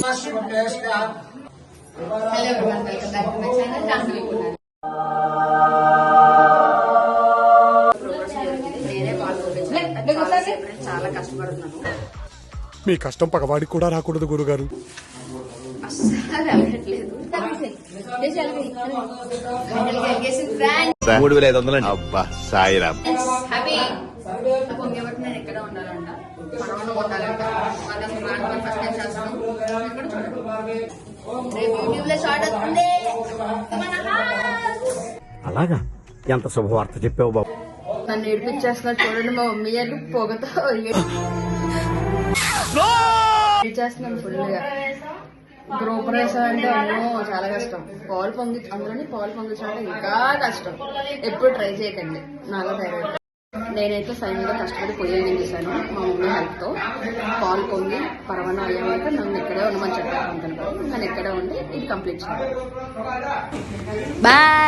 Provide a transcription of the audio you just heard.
Everyone, welcome back to my channel రాంగవి కునాల్. నేనే పాల్గొన్నాను, చాలా కష్టపడుతున్నాను. మీ కష్టం పగవాడికి కూడా రాకూడదు గురుగారు. అస్సలు అలగట్లేదు. 3500 అబ్బా సాయిరామ్. హ్యాపీ పొంగేబట్టి నేను ఎక్కడ ఉండాలంట, పరవన కొట్టాలంట. వాళ్ళు అసలు రాని ఫస్ట్ టైం చేస్తాను. ఇక్కడ చూడండి, రేపు యూట్యూబ్ లో షార్ట్ వస్తుంది. అలాగా, ఎంత శుభవార్త చెప్పావు బాబు. నన్ను ఏడిపించేస్తున్నారు చూడండి. మా మమ్మీ గారు పొగతో చేస్తున్నాను ఫుల్ గా. గృహప్రవేశం అంటే అమ్మో చాలా కష్టం. అందులోని పాలు పొంగించడం ఇంకా కష్టం. ఎప్పుడు ట్రై చేయకండి, నాలో తయారు. నేనైతే ఫైనల్ గా కష్టపడి పొయ్యి చేశాను మా మమ్మీ హెల్ప్ తో. పాలు పొంగి పరవన అయ్యామంటే నన్ను ఇక్కడే ఉండమని చెప్పారు. నన్ను ఇక్కడే ఉండి ఇది కంప్లీట్ చేయాలి. బాయ్.